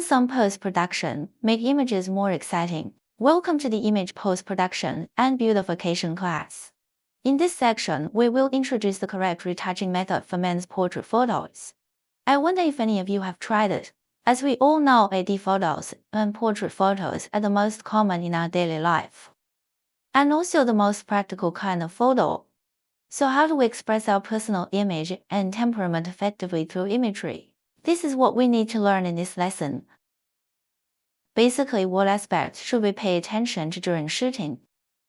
some post-production, make images more exciting. Welcome to the Image Post-Production and Beautification class. In this section, we will introduce the correct retouching method for men's portrait photos. I wonder if any of you have tried it. As we all know, AD photos and portrait photos are the most common in our daily life, and also the most practical kind of photo. So how do we express our personal image and temperament effectively through imagery? This is what we need to learn in this lesson. Basically, what aspects should we pay attention to during shooting?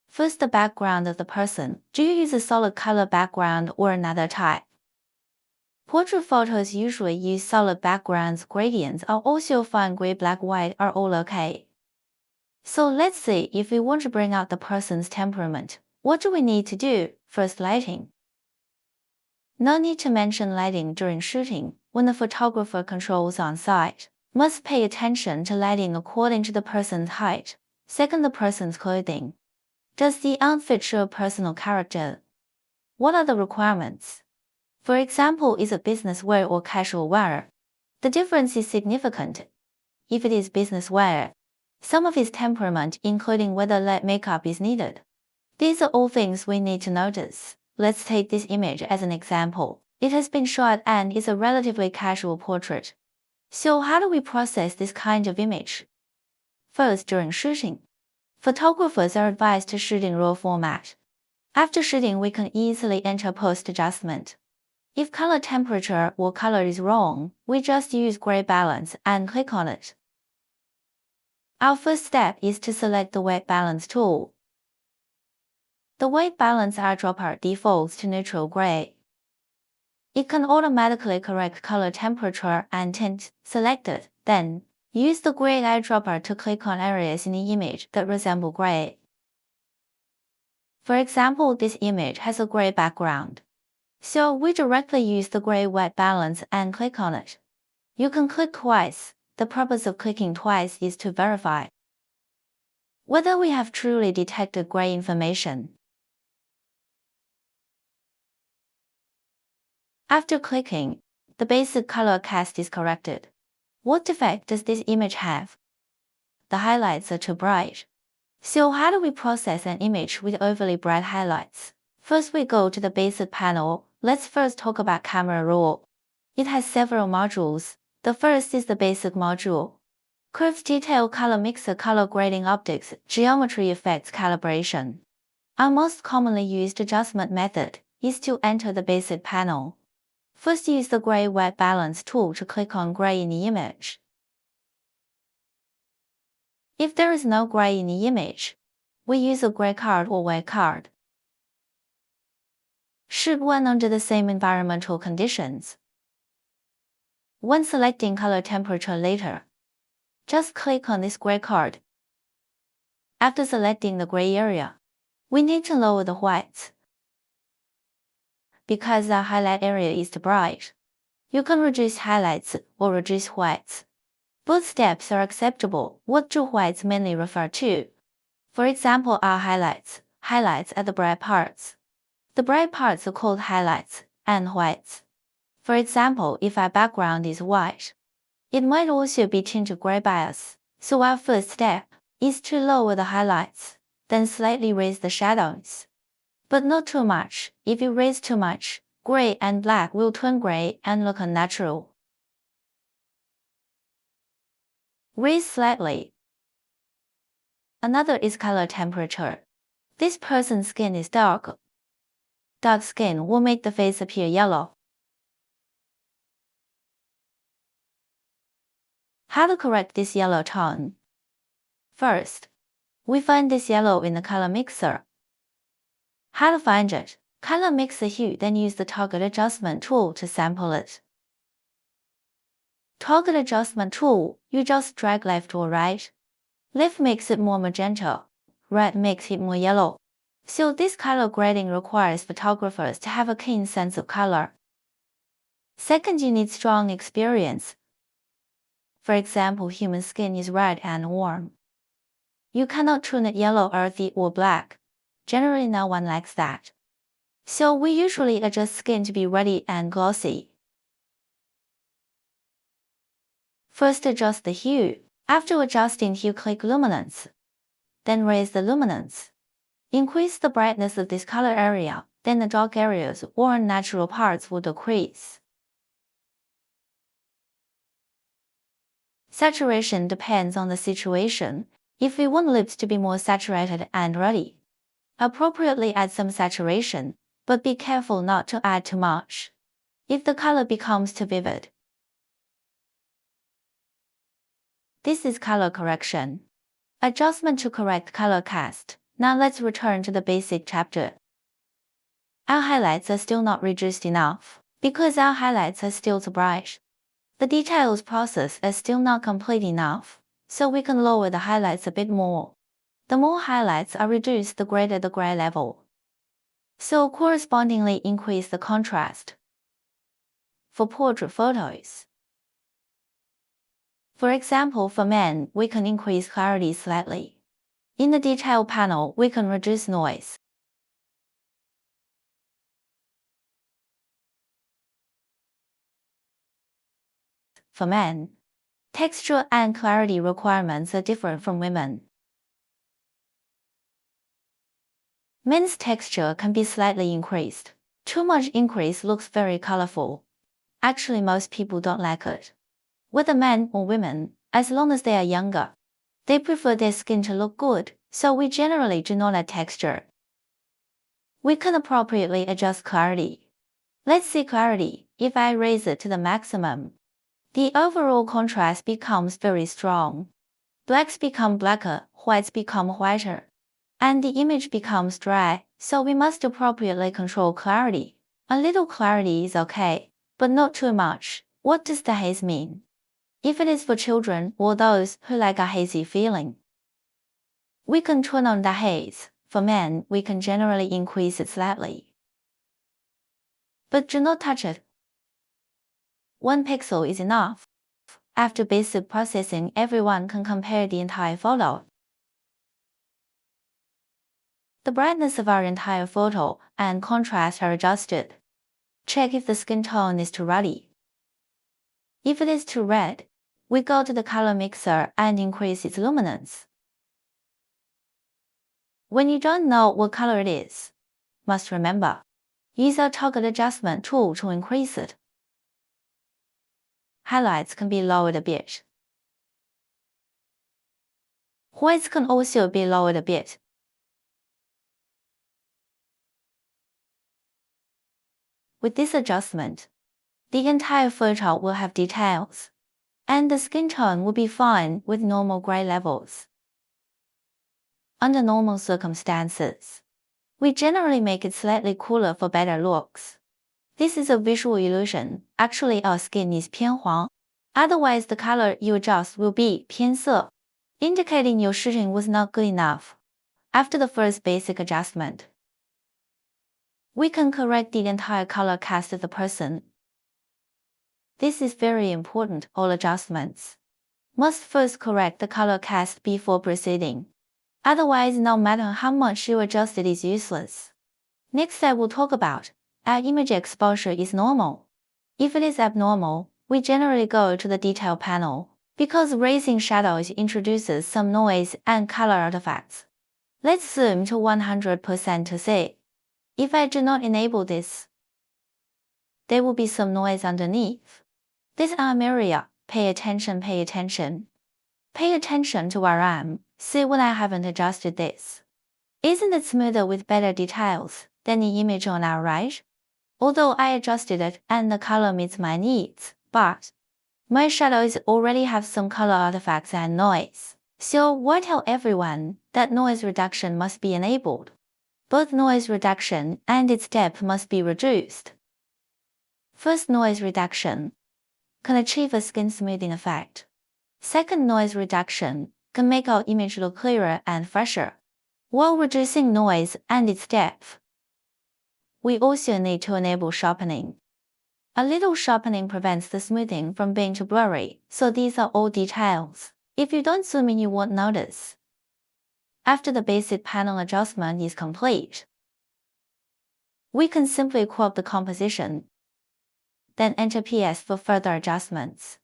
First, the background of the person. Do you use a solid color background or another type? Portrait photos usually use solid backgrounds. Gradients are also fine. Gray, black, white are all okay. So let's see, if we want to bring out the person's temperament, what do we need to do? First, lighting. No need to mention lighting during shooting. When the photographer controls on site, must pay attention to lighting according to the person's height. Second, the person's clothing. Does the outfit show personal character? What are the requirements? For example, is it business wear or casual wear? The difference is significant. If it is business wear, some of his temperament, including whether light makeup is needed. These are all things we need to notice. Let's take this image as an example. It has been shot and is a relatively casual portrait. So how do we process this kind of image? First, during shooting, photographers are advised to shoot in RAW format. After shooting, we can easily enter post-adjustment. If color temperature or color is wrong, we just use gray balance and click on it. Our first step is to select the white balance tool. The white balance eyedropper defaults to neutral gray. It can automatically correct color temperature and tint. Select it, then use the gray eyedropper to click on areas in the image that resemble gray. For example, this image has a gray background, so we directly use the gray white balance and click on it. You can click twice. The purpose of clicking twice is to verify whether we have truly detected gray information. After clicking, the basic color cast is corrected. What defect does this image have? The highlights are too bright. So how do we process an image with overly bright highlights? First, we go to the basic panel. Let's first talk about Camera Raw. It has several modules. The first is the basic module. Curves, detail, color mixer, color grading, optics, geometry, effects, calibration. Our most commonly used adjustment method is to enter the basic panel. First, use the gray white balance tool to click on gray in the image. If there is no gray in the image, we use a gray card or white card. Shoot one under the same environmental conditions. When selecting color temperature later, just click on this gray card. After selecting the gray area, we need to lower the whites. Because our highlight area is too bright, you can reduce highlights or reduce whites. Both steps are acceptable. What do whites mainly refer to? For example, our highlights. Highlights are the bright parts. The bright parts are called highlights and whites. For example, if our background is white, it might also be tinted gray bias. So our first step is to lower the highlights, then slightly raise the shadows. But not too much. If you raise too much, gray and black will turn gray and look unnatural. Raise slightly. Another is color temperature. This person's skin is dark. Dark skin will make the face appear yellow. How to correct this yellow tone? First, we find this yellow in the color mixer. How to find it? Color mixer hue, then use the toggle adjustment tool to sample it. Toggle adjustment tool, you just drag left or right. Left makes it more magenta, right makes it more yellow. So this color grading requires photographers to have a keen sense of color. Second, you need strong experience. For example, human skin is red and warm. You cannot tune it yellow, earthy, or black. Generally, no one likes that. So we usually adjust skin to be ruddy and glossy. First adjust the hue. After adjusting hue, click luminance. Then raise the luminance. Increase the brightness of this color area, then the dark areas or unnatural parts will decrease. Saturation depends on the situation. If we want lips to be more saturated and ruddy, appropriately add some saturation, but be careful not to add too much. If the color becomes too vivid. This is color correction. Adjustment to correct color cast. Now let's return to the basic chapter. Our highlights are still not reduced enough, because our highlights are still too bright. The details process is still not complete enough, so we can lower the highlights a bit more. The more highlights are reduced, the greater the gray level. So correspondingly increase the contrast. For portrait photos. For example, for men, we can increase clarity slightly. In the detail panel, we can reduce noise. For men, texture and clarity requirements are different from women. Men's texture can be slightly increased. Too much increase looks very colorful. Actually, most people don't like it. Whether men or women, as long as they are younger, they prefer their skin to look good, so we generally do not add texture. We can appropriately adjust clarity. Let's see clarity. If I raise it to the maximum, the overall contrast becomes very strong. Blacks become blacker, whites become whiter, and the image becomes dry, so we must appropriately control clarity. A little clarity is okay, but not too much. What does the haze mean? If it is for children or those who like a hazy feeling, we can turn on the haze. For men, we can generally increase it slightly. But do not touch it. 1 pixel is enough. After basic processing, everyone can compare the entire photo. The brightness of our entire photo and contrast are adjusted. Check if the skin tone is too ruddy. If it is too red, we go to the color mixer and increase its luminance. When you don't know what color it is, must remember, use our toggle adjustment tool to increase it. Highlights can be lowered a bit. Whites can also be lowered a bit. With this adjustment, the entire photo will have details, and the skin tone will be fine with normal gray levels. Under normal circumstances, we generally make it slightly cooler for better looks. This is a visual illusion. Actually, our skin is 偏黄. Otherwise, the color you adjust will be 偏色, indicating your shooting was not good enough. After the first basic adjustment, we can correct the entire color cast of the person. This is very important. All adjustments must first correct the color cast before proceeding. Otherwise, no matter how much you adjust, it is useless. Next, I will talk about our image exposure is normal. If it is abnormal, we generally go to the detail panel, because raising shadows introduces some noise and color artifacts. Let's zoom to 100% to see. If I do not enable this, there will be some noise underneath. This arm area, pay attention, pay attention. Pay attention to where I am. See when I haven't adjusted this. Isn't it smoother with better details than the image on our right? Although I adjusted it and the color meets my needs, but my shadows already have some color artifacts and noise. So I tell everyone that noise reduction must be enabled. Both noise reduction and its depth must be reduced. First, noise reduction can achieve a skin smoothing effect. Second, noise reduction can make our image look clearer and fresher, while reducing noise and its depth. We also need to enable sharpening. A little sharpening prevents the smoothing from being too blurry, so these are all details. If you don't zoom in, you won't notice. After the basic panel adjustment is complete, we can simply crop the composition, then enter PS for further adjustments.